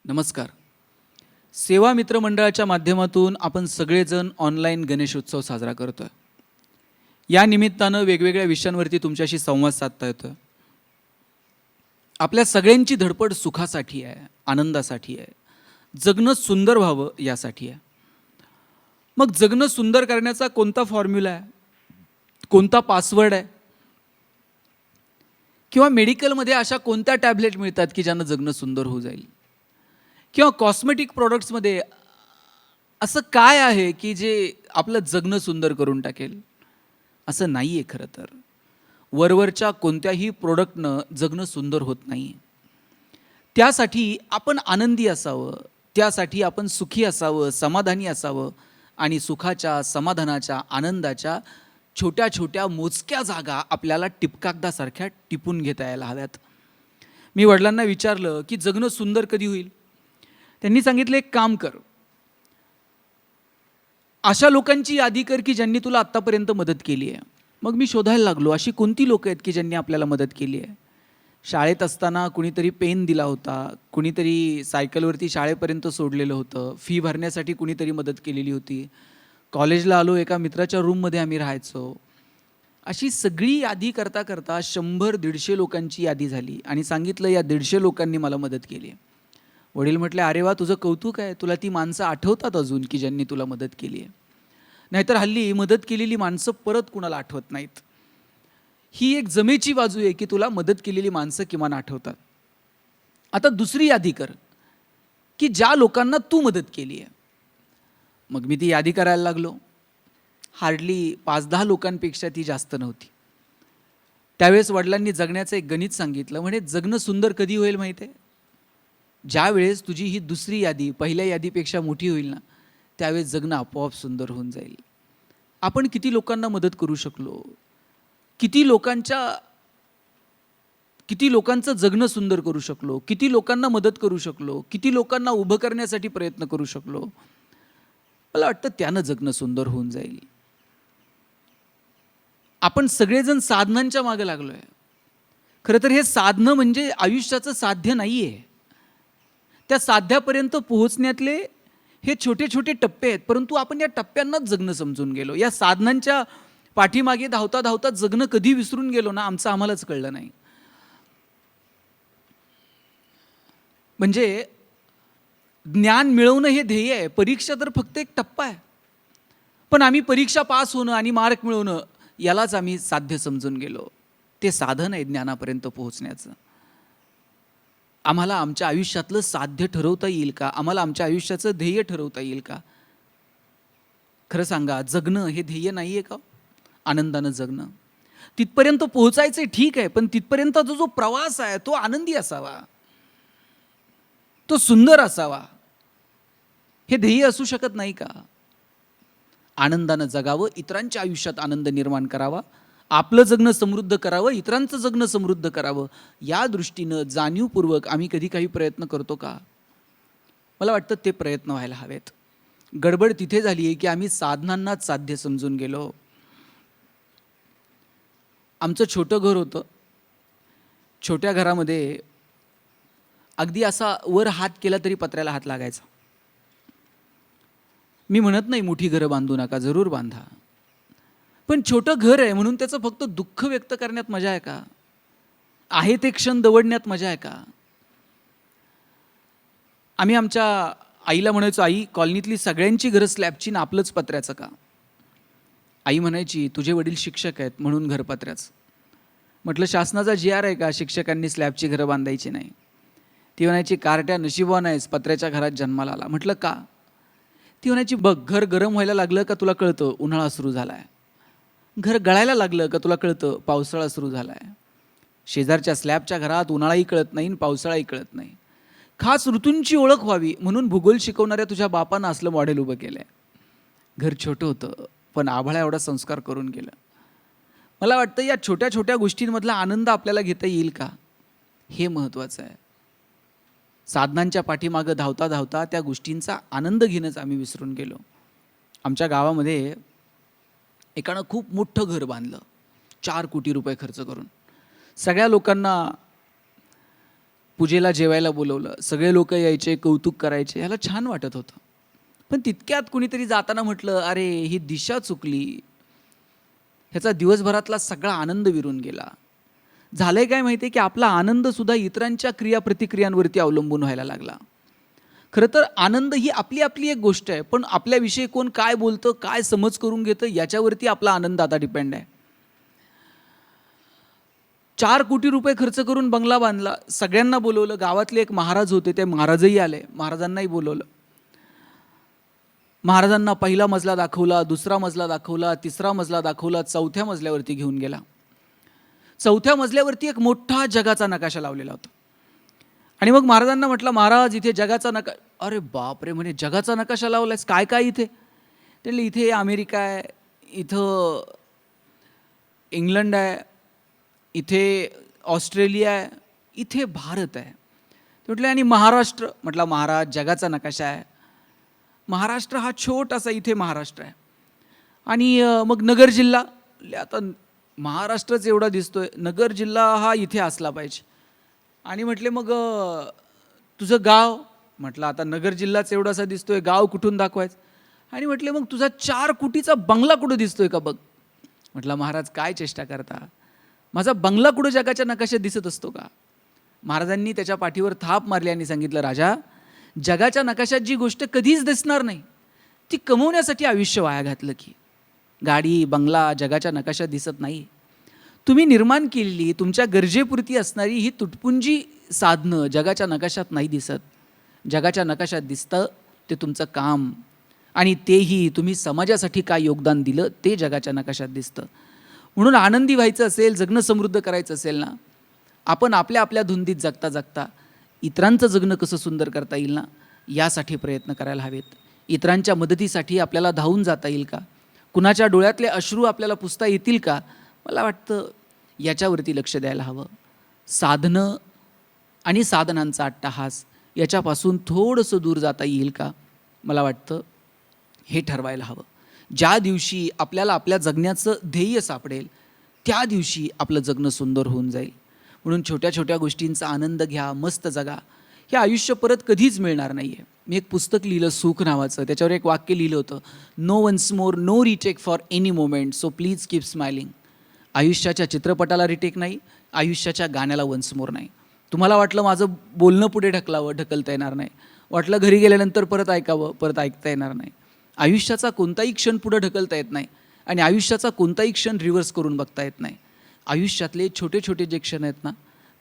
नमस्कार. सेवा मित्र मंडळाच्या माध्यमातून आपण सगळेजण ऑनलाईन गणेशोत्सव साजरा करतोय. या निमित्तानं वेगवेगळ्या विषयांवरती तुमच्याशी संवाद साधता येतोय. आपल्या सगळ्यांची धडपड सुखासाठी आहे, आनंदासाठी आहे, जगणं सुंदर व्हावं यासाठी आहे. मग जगणं सुंदर करण्याचा कोणता फॉर्म्युला आहे, कोणता पासवर्ड आहे, किंवा मेडिकलमध्ये अशा कोणत्या टॅबलेट मिळतात की ज्यानं जगणं सुंदर होऊ जाईल, किंवा कॉस्मेटिक प्रॉडक्ट्समध्ये असं काय आहे की जे आपलं जगणं सुंदर करून टाकेल? असं नाही आहे खरं तर. वरवरच्या कोणत्याही प्रोडक्टनं जगणं सुंदर होत नाही. त्यासाठी आपण आनंदी असावं, त्यासाठी आपण सुखी असावं, समाधानी असावं आणि सुखाच्या, समाधानाच्या, आनंदाच्या छोट्या छोट्या मोजक्या जागा आपल्याला टिपकागदासारख्या टिपून घेता यायला हव्यात. मी वडिलांना विचारलं की जगणं सुंदर कधी होईल? त्यांनी सांगितलं, एक काम कर, अशा लोकांची यादी कर की ज्यांनी तुला आत्तापर्यंत मदत केली आहे. मग मी शोधायला लागलो, अशी कोणती लोकं आहेत की ज्यांनी आपल्याला मदत केली आहे. शाळेत असताना कुणीतरी पेन दिला होता, कुणीतरी सायकलवरती शाळेपर्यंत सोडलेलं होतं, फी भरण्यासाठी कुणीतरी मदत केलेली होती. कॉलेजला आलो, एका मित्राच्या रूममध्ये आम्ही राहायचो. अशी सगळी यादी करता करता 100-150 लोकांची यादी झाली आणि सांगितलं, या 150 लोकांनी मला मदत केली आहे. वडील म्हटले, अरे वा, तुझं कौतुक आहे, तुला ती माणसं आठवतात अजून की ज्यांनी तुला मदत केली आहे. नाहीतर हल्ली मदत केलेली माणसं परत कुणाला आठवत नाहीत. ही एक जमेची बाजू आहे की तुला मदत केलेली माणसं किमान आठवतात. आता दुसरी यादी कर की ज्या लोकांना तू मदत केली आहे. मग मी ती यादी करायला लागलो. हार्डली 5-10 लोकांपेक्षा ती जास्त नव्हती. त्यावेळेस वडिलांनी जगण्याचं एक गणित सांगितलं. म्हणे, जगणं सुंदर कधी होईल माहिती आहे? ज्या वेळेस तुझी ही दुसरी यादी पहिल्या यादीपेक्षा मोठी होईल ना, त्यावेळेस जगणं आपोआप सुंदर होऊन जाईल. आपण किती लोकांना मदत करू शकलो, किती लोकांचं जगणं सुंदर करू शकलो, किती लोकांना मदत करू शकलो, किती लोकांना उभं करण्यासाठी प्रयत्न करू शकलो, मला वाटतं त्यानं जगणं सुंदर होऊन जाईल. आपण सगळेजण साधनांच्या मागे लागलोय. खरं तर हे साधनं म्हणजे आयुष्याचं साध्य नाही आहे. त्या साध्यापर्यंत पोहोचण्यातले हे छोटे छोटे टप्पे आहेत, परंतु आपण या टप्प्यांनाच जगणं समजून गेलो. या साधनांच्या पाठीमागे धावता धावता जगणं कधी विसरून गेलो ना, आमचं आम्हालाच कळलं नाही. म्हणजे ज्ञान मिळवणं हे ध्येय आहे, परीक्षा तर फक्त एक टप्पा आहे. पण आम्ही परीक्षा पास होणं आणि मार्क मिळवणं यालाच आम्ही साध्य समजून गेलो. ते साधन आहे ज्ञानापर्यंत पोहोचण्याचं. आम्हाला आमच्या आयुष्यातलं साध्य ठरवता येईल का? आम्हाला आमच्या आयुष्याचं ध्येय ठरवता येईल का? खरं सांगा, जगणं हे ध्येय नाही आहे का? आनंदानं जगणं, तिथपर्यंत पोहोचायचं ठीक आहे, पण तिथपर्यंतचा जो प्रवास आहे तो आनंदी असावा, तो सुंदर असावा. हे ध्येय असू शकत नाही का? आनंदानं जगावं, इतरांच्या आयुष्यात आनंद निर्माण करावा, आपलं जगणं समृद्ध करावं, इतरांचं जगणं समृद्ध करावं, या दृष्टीनं जाणीवपूर्वक आम्ही कधी काही प्रयत्न करतो का? मला वाटतं ते प्रयत्न व्हायला हवेत. गडबड तिथे झाली आहे की आम्ही साधनांनाच साध्य समजून गेलो. आमचं छोटं घर होतं. छोट्या घरामध्ये अगदी असा वर हात केला तरी पत्र्याला हात लागायचा. मी म्हणत नाही मोठी घरं बांधू नका, जरूर बांधा, पण छोटं घर आहे म्हणून त्याचं फक्त दुःख व्यक्त करण्यात मजा आहे का? आहे ते क्षण दवडण्यात मजा आहे का? आम्ही आमच्या आईला म्हणायचो, आई, कॉलनीतली सगळ्यांची घरं स्लॅबची ना, आपलंच पत्र्याचं का? आई म्हणायची, तुझे वडील शिक्षक आहेत म्हणून घर पत्र्याचं. म्हटलं, शासनाचा GR आहे का शिक्षकांनी स्लॅबची घरं बांधायची नाही? ती म्हणायची, कार्ट्या नशिबवान आहेस, पत्र्याच्या घरात जन्माला आला. म्हटलं, का? ती म्हणायची, बघ, घर गरम व्हायला लागलं का तुला कळतं उन्हाळा सुरू झाला आहे. घर गळायला लागलं का तुला कळतं पावसाळा सुरू झाला आहे. शेजारच्या स्लॅबच्या घरात उन्हाळाही कळत नाही, पावसाळाही कळत नाही. खास ऋतूंची ओळख व्हावी म्हणून भूगोल शिकवणाऱ्या तुझ्या बापानं असलं मॉडेल उभं केलं आहे. घर छोटं होतं, पण आभाळा एवढा संस्कार करून गेलं. मला वाटतं या छोट्या छोट्या गोष्टींमधला आनंद आपल्याला घेता येईल का, हे महत्त्वाचं आहे. साधनांच्या पाठीमागं धावता धावता त्या गोष्टींचा आनंद घेणंच आम्ही विसरून गेलो. आमच्या गावामध्ये एकानं खूप मोठं घर बांधलं, 4 कोटी रुपये खर्च करून. सगळ्या लोकांना पूजेला जेवायला बोलवलं, सगळे लोक यायचे, कौतुक करायचे, ह्याला छान वाटत होतं. पण तितक्यात कुणीतरी जाताना म्हटलं, अरे ही दिशा चुकली, ह्याचा दिवसभरातला सगळा आनंद विरून गेला. झालंय काय माहिती आहे की आपला आनंदसुद्धा इतरांच्या क्रियाप्रतिक्रियांवरती अवलंबून व्हायला लागला. खरं तर आनंद ही आपली आपली एक गोष्ट आहे, पण आपल्याविषयी कोण काय बोलतं, काय समज करून घेतं, याच्यावरती आपला आनंद आता डिपेंड आहे. 4 कोटी रुपये खर्च करून बंगला बांधला, सगळ्यांना बोलवलं, गावातले एक महाराज होते, ते महाराजही आले, महाराजांनाही बोलवलं. महाराजांना पहिला मजला दाखवला, दुसरा मजला दाखवला, तिसरा मजला दाखवला, चौथ्या मजल्यावरती घेऊन गेला. चौथ्या मजल्यावरती एक मोठा जगाचा नकाशा लावलेला होता. आणि मग महाराजांना म्हटलं, महाराज इथे जगाचा अरे बापरे, म्हणे जगाचा नकाशा लावलायस, काय काय इथे? त्याला इथे अमेरिका आहे, इथं इंग्लंड आहे, इथे ऑस्ट्रेलिया आहे, इथे भारत आहे. म्हटलं आणि महाराष्ट्र? म्हटलं महाराज जगाचा नकाशा आहे, महाराष्ट्र हा छोटासा इथे महाराष्ट्र आहे. आणि मग नगर जिल्हा, आता महाराष्ट्रच एवढा दिसतोय, नगर जिल्हा हा इथे असला पाहिजे. आणि म्हटले मग तुझं गाव? म्हटलं आता नगर जिल्हाच एवढासा दिसतोय, गाव कुठून दाखवायचं? आणि म्हटले मग तुझा 4 कोटीचा बंगला कुठं दिसतोय का बघ. म्हटलं महाराज काय चेष्टा करता, माझा बंगला कुठं जगाच्या नकाशात दिसत असतो का? महाराजांनी त्याच्या पाठीवर थाप मारली आणि सांगितलं, राजा जगाच्या नकाशात जी गोष्ट कधीच दिसणार नाही, ती कमवण्यासाठी आयुष्य वाया घातलं की. गाडी बंगला जगाच्या नकाशात दिसत नाही. तुम्ही निर्माण केलेली तुमच्या गरजेपुरती असणारी ही तुटपुंजी साधनं जगाच्या नकाशात नाही दिसत. जगाच्या नकाशात दिसतं ते तुमचं काम, आणि तेही तुम्ही समाजासाठी काय योगदान दिलं ते जगाच्या नकाशात दिसतं. म्हणून आनंदी व्हायचं असेल, जगणं समृद्ध करायचं असेल ना, आपण आपल्या आपल्या धुंदीत जगता जगता इतरांचं जगणं कसं सुंदर करता येईल ना, यासाठी प्रयत्न करायला हवेत. इतरांच्या मदतीसाठी आपल्याला धावून जाता येईल का? कुणाच्या डोळ्यातले अश्रू आपल्याला पुसता येतील का? मला वाटतं याच्यावरती लक्ष द्यायला हवं. साधनं आणि साधनांचा अट्टहास याच्यापासून थोडंसं दूर जाता येईल का? मला वाटतं हे ठरवायला हवं. ज्या दिवशी आपल्याला आपल्या जगण्याचं ध्येय सापडेल, त्या दिवशी आपलं जगणं सुंदर होऊन जाईल. म्हणून छोट्या छोट्या गोष्टींचा आनंद घ्या, मस्त जगा. हे आयुष्य परत कधीच मिळणार नाही आहे. मी एक पुस्तक लिहिलं सुख नावाचं, त्याच्यावर एक वाक्य लिहिलं होतं, no once more, no retake for any moment, so please keep smiling. आयुष्याच्या चित्रपटाला रिटेक नाही, आयुष्याच्या गाण्याला वन्स मोर नाही. तुम्हाला वाटलं माझं बोलणं पुढे ढकलता येणार नाही, वाटलं घरी गेल्यानंतर परत ऐकावं, परत ऐकता येणार नाही. आयुष्याचा कोणताही क्षण पुढे ढकलता येत नाही आणि आयुष्याचा कोणताही क्षण रिव्हर्स करून बघता येत नाही. आयुष्यातले छोटे छोटे जे क्षण आहेत ना,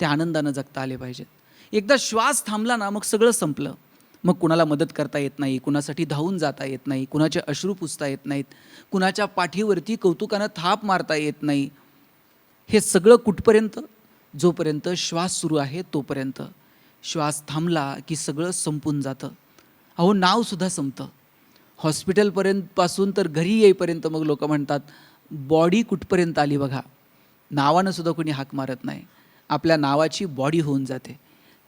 ते आनंदानं जगता आले पाहिजेत. एकदा श्वास थांबला ना, मग सगळं संपलं. मग कुणाला मदत करता येत नाही, कुणासाठी धावून जाता येत नाही, कुणाचे अश्रू पुसता येत नाहीत, कुणाच्या पाठीवरती कौतुकानं थाप मारता येत नाही. हे सगळं कुठपर्यंत? जोपर्यंत श्वास सुरू आहे तोपर्यंत. श्वास थांबला की सगळं संपून जातं. अहो नावसुद्धा संपतं. हॉस्पिटलपर्यंत पासून तर घरी येईपर्यंत मग लोक म्हणतात बॉडी कुठपर्यंत आली बघा. नावानं सुद्धा कोणी हाक मारत नाही. आपल्या नावाची बॉडी होऊन जाते.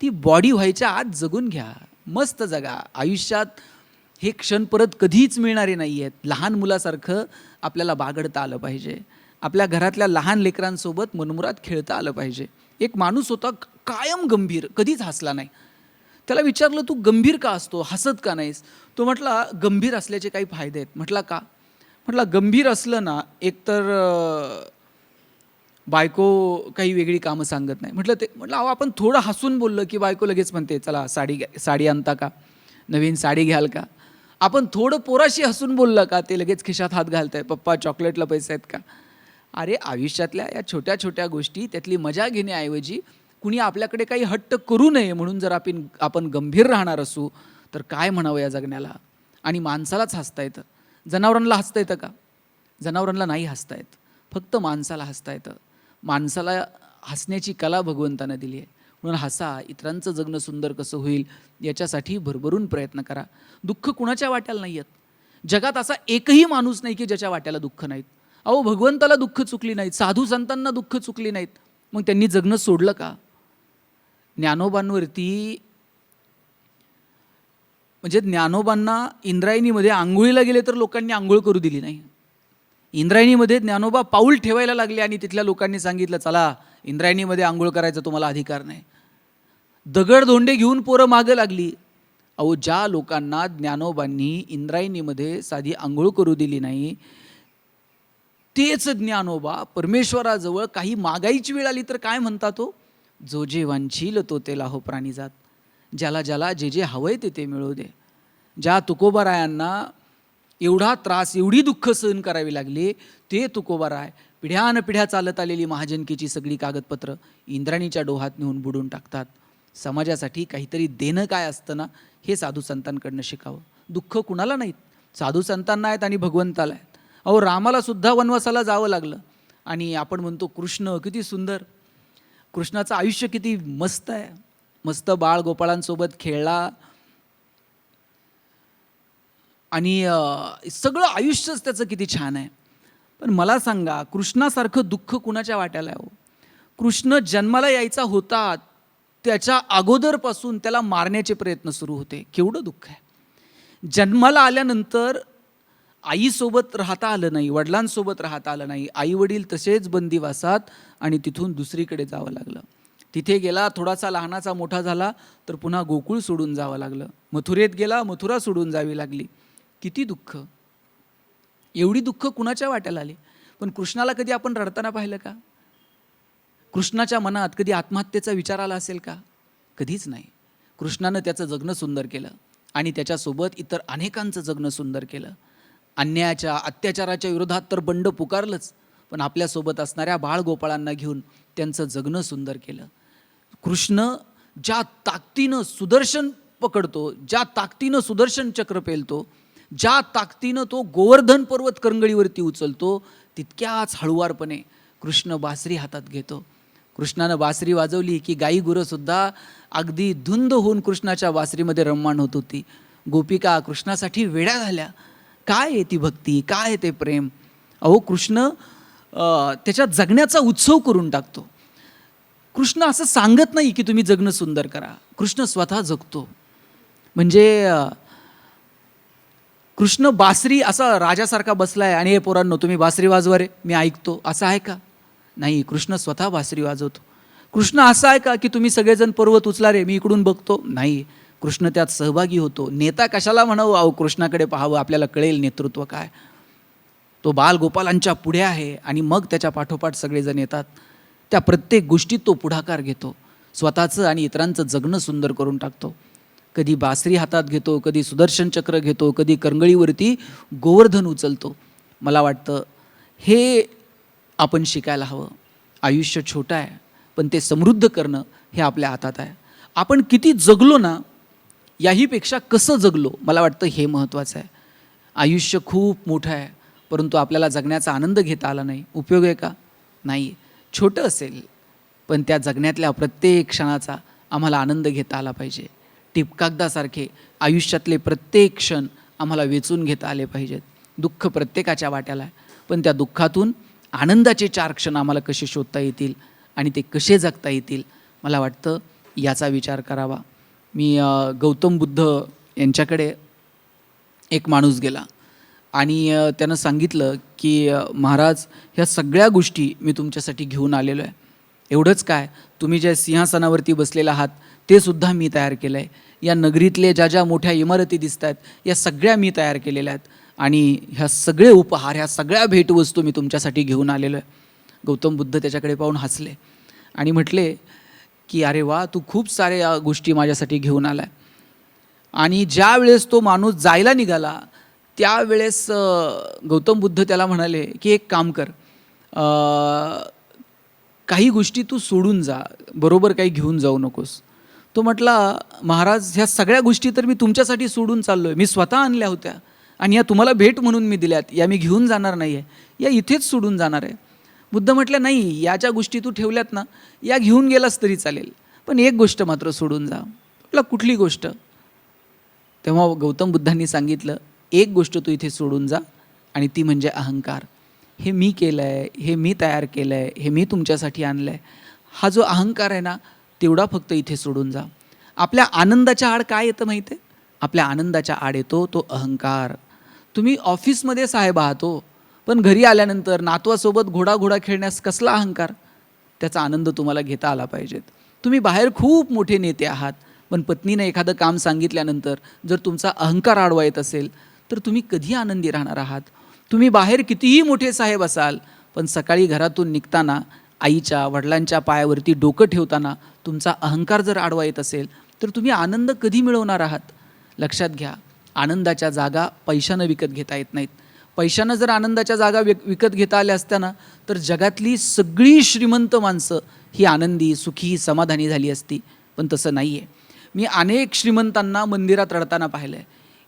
ती बॉडी व्हायच्या आत जगून घ्या, मस्त जगा. आयुष्यात हे क्षण परत कधीच मिळणारे नाही आहेत. लहान मुलासारखं आपल्याला बागडता आलं पाहिजे. आपल्या घरातल्या लहान लेकरांसोबत मनमुराद खेळता आलं पाहिजे. एक माणूस होता कायम गंभीर, कधीच हसला नाही. त्याला विचारलं तू गंभीर का असतो, हसत का नाहीस? तो म्हटला गंभीर असल्याचे काही फायदे आहेत. म्हटला का? म्हटला गंभीर असलं ना, एकतर बायको काही वेगळी कामं सांगत नाही. म्हटलं अहो आपण थोडं हसून बोललं की बायको लगेच म्हणते चला साडी आणता का, नवीन साडी घ्याल का? आपण थोडं पोराशी हसून बोललं का, ते लगेच खिशात हात घालताय, पप्पा चॉकलेटला पैसे आहेत का? अरे आयुष्यातल्या या छोट्या छोट्या गोष्टी त्यातली मजा घेण्याऐवजी कुणी आपल्याकडे काही हट्ट करू नये म्हणून जर आपण गंभीर राहणार असू तर काय म्हणावं या जगण्याला. आणि माणसालाच हसता येतं. जनावरांना हसता येतं का? जनावरांना नाही हसता येत, फक्त माणसाला हसता येतं. माणसाला हसण्याची कला भगवंतानं दिली आहे. म्हणून हसा, इतरांचं जगणं सुंदर कसं होईल याच्यासाठी भरभरून प्रयत्न करा. दुःख कुणाच्या वाट्याला नाही आहेत. जगात असा एकही माणूस नाही की ज्याच्या वाट्याला दुःख नाहीत. अहो भगवंताला दुःख चुकली नाहीत, साधू संतांना दुःख चुकली नाहीत, मग त्यांनी जगणं सोडलं का? ज्ञानोबांवरती म्हणजे ज्ञानोबांना इंद्रायणीमध्ये आंघोळीला गेले तर लोकांनी आंघोळ करू दिली नाही. इंद्रायणीमध्ये ज्ञानोबा पाऊल ठेवायला लागले आणि तिथल्या लोकांनी सांगितलं चला इंद्रायणीमध्ये आंघोळ करायचा तुम्हाला अधिकार नाही. दगडधोंडे घेऊन पोरं मागं लागली. अहो, ज्या लोकांना ज्ञानोबांनी इंद्रायणीमध्ये साधी आंघोळ करू दिली नाही, तेच ज्ञानोबा परमेश्वराजवळ काही मागायची वेळ आली तर काय म्हणतात तो, जो जे वांछील तो ते लाहो प्राणी जात. ज्याला ज्याला जे जे हवंय ते ते मिळू दे. ज्या तुकोबारायांना एवढा त्रास, एवढी दुःख सहन करावी लागली, ते तुकोबाराय पिढ्यानपिढ्या चालत आलेली महाजनकीची सगळी कागदपत्र इंद्राणीच्या डोहात नेऊन बुडून टाकतात. समाजासाठी काहीतरी देणं काय असतं ना, हे साधू संतांकडनं शिकावं. दुःख कुणाला नाहीत, साधू संतांना आहेत आणि भगवंताला आहेत. अहो, रामाला सुद्धा वनवासाला जावं लागलं आणि आपण म्हणतो कृष्ण किती सुंदर, कृष्णाचं आयुष्य किती मस्त आहे, मस्त बाळ गोपाळांसोबत खेळला आणि सगळं आयुष्यच त्याचं किती छान आहे. पण मला सांगा, कृष्णासारखं दुःख कुणाच्या वाट्याला आहे हो? कृष्ण जन्माला यायचा होता त्याच्या अगोदरपासून त्याला मारण्याचे प्रयत्न सुरू होते. केवढं दुःख आहे. जन्माला आल्यानंतर आईसोबत राहता आलं नाही, वडिलांसोबत राहता आलं नाही. आई वडील तसेच बंदिवासात आणि तिथून दुसरीकडे जावं लागलं. तिथे गेला, थोडासा लहानाचा मोठा झाला तर पुन्हा गोकुळ सोडून जावं लागलं. मथुरेत गेला, मथुरा सोडून जावी लागली. किती दुःख, एवढी दुःख कुणाच्या वाट्याला आली. पण कृष्णाला कधी आपण रडताना पाहिलं का? कृष्णाच्या मनात कधी आत्महत्येचा विचार आला असेल का? कधीच नाही. कृष्णानं त्याचं जगणं सुंदर केलं आणि त्याच्यासोबत इतर अनेकांचं जगणं सुंदर केलं. अन्यायाच्या अत्याचाराच्या विरोधात तर बंड पुकारलंच, पण आपल्यासोबत असणाऱ्या बाळगोपाळांना घेऊन त्यांचं जगणं सुंदर केलं. कृष्ण ज्या ताकदीनं सुदर्शन पकडतो, ज्या ताकदीनं सुदर्शन चक्र पेलतो, ज्या ताकदीनं तो गोवर्धन पर्वत करंगळीवरती उचलतो, तितक्याच हळुवारपणे कृष्ण बासरी हातात घेतो. कृष्णानं बासरी वाजवली की गाई गुरंसुद्धा अगदी धुंद होऊन कृष्णाच्या बासरीमध्ये रममाण होत होती. गोपिका कृष्णासाठी वेड्या झाल्या. काय आहे ती भक्ती, काय आहे ते प्रेम. अहो, कृष्ण त्याच्या जगण्याचा उत्सव करून टाकतो. कृष्ण असं सांगत नाही की तुम्ही जगणं सुंदर करा, कृष्ण स्वतः जगतो. म्हणजे कृष्ण बासरी असा राजासारखा बसलाय आणि हे पोरांनो तुम्ही बासरी वाजवा रे, मी ऐकतो, असं आहे का? नाही, कृष्ण स्वतः बासरी वाजवतो. कृष्ण असं आहे का की तुम्ही सगळेजण पर्वत उचला रे, मी इकडून बघतो? नाही, कृष्ण त्यात सहभागी होतो. नेता कशाला म्हणावं? अहो, कृष्णाकडे पाहावं, आपल्याला कळेल नेतृत्व काय. तो बालगोपालांच्या पुढे आहे आणि मग त्याच्या पाठोपाठ सगळेजण येतात. त्या प्रत्येक गोष्टीत तो पुढाकार घेतो, स्वतःचं आणि इतरांचं जगणं सुंदर करून टाकतो. कधी बासरी हातात घेतो, कधी सुदर्शन चक्र घेतो, कधी करंगळीवरती गोवर्धन उचलतो. मला वाटतं हे आपण शिकायला हवं. आयुष्य छोटं आहे, पण ते समृद्ध करणं हे आपल्या हातात आहे. आपण किती जगलो ना, याहीपेक्षा कसं जगलो, मला वाटतं हे महत्त्वाचं आहे. आयुष्य खूप मोठं आहे, परंतु आपल्याला जगण्याचा आनंद घेता आला नाही. उपयोग आहे का? नाही. छोटं असेल, पण त्या जगण्यातल्या प्रत्येक क्षणाचा आम्हाला आनंद घेता आला पाहिजे. टिपकागदासारखे आयुष्यातले प्रत्येक क्षण आम्हाला वेचून घेता आले पाहिजेत. दुःख प्रत्येकाच्या वाट्याला आहे, पण त्या दुःखातून आनंदाचे 4 क्षण आम्हाला कसे शोधता येतील आणि ते कसे जगता येतील, मला वाटतं याचा विचार करावा. मी गौतम बुद्ध यांच्याकडे एक माणूस गेला आणि त्यानं सांगितलं की महाराज, ह्या सगळ्या गोष्टी मी तुमच्यासाठी घेऊन आलेलो आहे. एवढंच काय, तुम्ही ज्या सिंहासनावरती बसलेला आहात ते सुद्धा मी तयार केलं आहे. या नगरीतले ज्या ज्या मोठ्या इमारती दिसत आहेत, या सगळ्या मी तयार केलेल्या आहेत आणि ह्या सगळे उपहार, ह्या सगळ्या भेटवस्तू मी तुमच्यासाठी घेऊन आलेलो आहे. गौतम बुद्ध त्याच्याकडे पाहून हसले आणि म्हटले की अरे वा, तू खूप साऱ्या गोष्टी माझ्यासाठी घेऊन आला आहे. आणि ज्या वेळेस तो माणूस जायला निघाला त्यावेळेस गौतम बुद्ध त्याला म्हणाले की एक काम कर, काही गोष्टी तू सोडून जा, बरोबर काही घेऊन जाऊ नकोस. तो म्हटला, महाराज, ह्या सगळ्या गोष्टी तर मी तुमच्यासाठी सोडून चाललो आहे, मी स्वतः आणल्या होत्या आणि या तुम्हाला भेट म्हणून मी दिल्यात, या मी घेऊन जाणार नाही आहे, या इथेच सोडून जाणार आहे. बुद्ध म्हटलं, नाही, या ज्या गोष्टी तू ठेवल्यात ना, या घेऊन गेलास तरी चालेल, पण एक गोष्ट मात्र सोडून जा. म्हटलं, कुठली गोष्ट? तेव्हा गौतम बुद्धांनी सांगितलं, एक गोष्ट तू इथे सोडून जा आणि ती म्हणजे अहंकार. हे मी केलं आहे, हे मी तयार केलं आहे, हे मी तुमच्यासाठी आणलं आहे, हा जो अहंकार आहे ना, तेवढा फक्त इथे सोडून जा. आपल्या आनंदाच्या आड काय येतं माहिती आहे? आपल्या आनंदाच्या आड येतो तो अहंकार. तुम्ही ऑफिसमध्ये साहेब आहात हो, पण घरी आल्यानंतर नातवासोबत घोडा खेळण्यास कसला अहंकार? त्याचा आनंद तुम्हाला घेता आला पाहिजेत. तुम्ही बाहेर खूप मोठे नेते आहात, पण पत्नीने एखादं काम सांगितल्यानंतर जर तुमचा अहंकार आडवा येत असेल तर तुम्ही कधी आनंदी राहणार आहात? तुम्ही बाहेर कितीही मोठे साहेब असाल, पण सकाळी घरातून निघताना आईच्या वडिलांच्या पायावरती डोकं ठेवताना तुमचा अहंकार जर आडवा येत असेल तर तुम्ही आनंद कधी मिळवणार आहात? लक्षात घ्या, आनंदाच्या जागा पैशानं विकत घेता येत नाहीत. पैशानं जर आनंदाच्या जागा विकत घेता आल्या असत्या तर जगातली सगळी श्रीमंत माणसं ही आनंदी, सुखी, समाधानी झाली असती. पण तसं नाही आहे. मी अनेक श्रीमंतांना मंदिरात रडताना पाहिलं आहे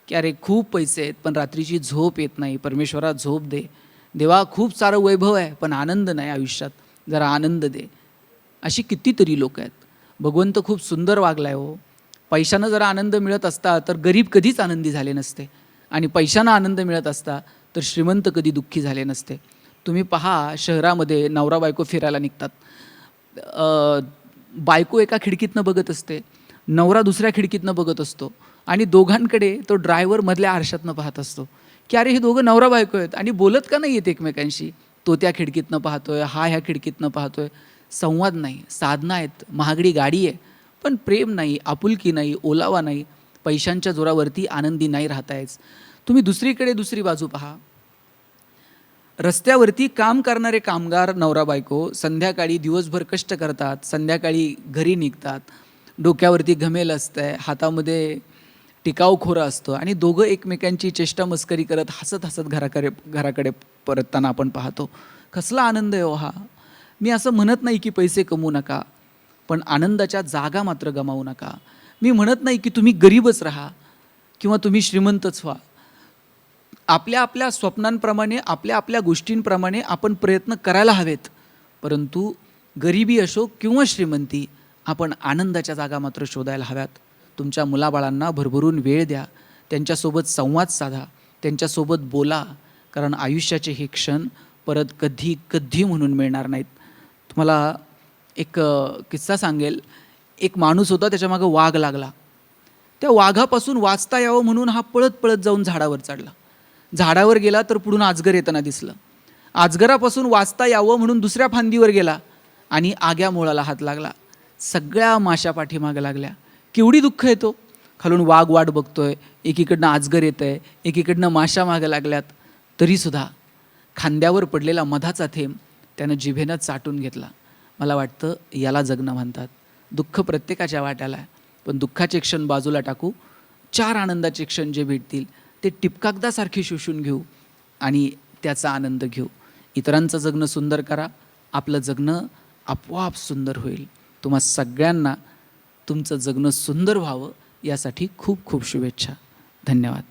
की अरे खूप पैसे आहेत पण रात्रीची झोप येत नाही, परमेश्वरा झोप दे. देवा खूप सारं वैभव आहे पण आनंद नाही आयुष्यात, जरा आनंद दे. अशी कितीतरी लोक आहेत. भगवंत खूप सुंदर वागला आहे हो. पैशानं जर आनंद मिळत असता तर गरीब कधीच आनंदी झाले नसते, आणि पैशानं आनंद मिळत असता तर श्रीमंत कधी दुःखी झाले नसते. तुम्ही पहा, शहरामध्ये नवरा बायको फिरायला निघतात. बायको एका खिडकीतनं बघत असते, नवरा दुसऱ्या खिडकीतनं बघत असतो, आणि दोघांकडे तो ड्रायव्हर मधल्या आरशातनं पाहत असतो की अरे हे दोघं नवरा बायको आहेत आणि बोलत का नाही आहेत एकमेकांशी. तो त्या खिडकीतनं पाहतोय, हा ह्या खिडकीतनं पाहतोय. संवाद नाही, साधना आहेत, महागडी गाडी आहे, पण प्रेम नाही, आपुलकी नाही, ओलावा नाही. पैशांच्या जोरावरती आनंदी नाही राहतायच. तुम्ही दुसरीकडे दुसरी बाजू पहा. रस्त्यावरती काम करणारे कामगार नवरा बायको संध्याकाळी दिवसभर कष्ट करतात, संध्याकाळी घरी निघतात, डोक्यावरती घमेल असतंय, हातामध्ये टिकाऊ खोरं असतं, आणि दोघं एकमेकांची चेष्टा मस्करी करत हसत हसत घराकडे परतताना आपण पाहतो. कसला आनंद आहे हो हा. मी असं म्हणत नाही की पैसे कमवू नका, पण आनंदाच्या जागा मात्र गमावू नका. मी म्हणत नाही की तुम्ही गरीबच राहा किंवा तुम्ही श्रीमंतच व्हा. आपल्या आपल्या स्वप्नांप्रमाणे, आपल्या आपल्या गोष्टींप्रमाणे आपण प्रयत्न करायला हवेत, परंतु गरिबी असो किंवा श्रीमंती, आपण आनंदाच्या जागा मात्र शोधायला हव्यात. तुमच्या मुलाबाळांना भरभरून वेळ द्या, त्यांच्यासोबत संवाद साधा, त्यांच्यासोबत बोला, कारण आयुष्याचे हे क्षण परत कधी कधी म्हणून मिळणार नाहीत. तुम्हाला एक किस्सा सांगेल. एक माणूस होता, त्याच्यामागं वाघ लागला. त्या वाघापासून वाचता यावं म्हणून हा पळत पळत जाऊन झाडावर चढला. झाडावर गेला तर पुढून अजगर येताना दिसलं. अजगरापासून वाचता यावं म्हणून दुसऱ्या फांदीवर गेला आणि आग्या मुळाला हात लागला. सगळ्या माशा पाठीमागं लागल्या. केवढी दुःख येतो. खालून वाघ वाट बघतोय, एकीकडनं अजगर येत आहे, एकीकडनं माशा मागं लागल्यात, तरीसुद्धा खांद्यावर पडलेला मधाचा थेंब त्यानं जिभेनं चाटून घेतला. मला वाटतं याला जगणं म्हणतात. दुःख प्रत्येकाच्या वाट्याला आहे, पण दुःखाचे क्षण बाजूला टाकू, 4 आनंदाचे क्षण जे भेटतील ते टिपकागदासारखे शोषून घेऊ आणि त्याचा आनंद घेऊ. इतरांचं जगणं सुंदर करा, आपलं जगणं आपोआप सुंदर होईल. तुम्हा सगळ्यांना तुमचं जगणं सुंदर व्हावं यासाठी खूप खूप शुभेच्छा. धन्यवाद.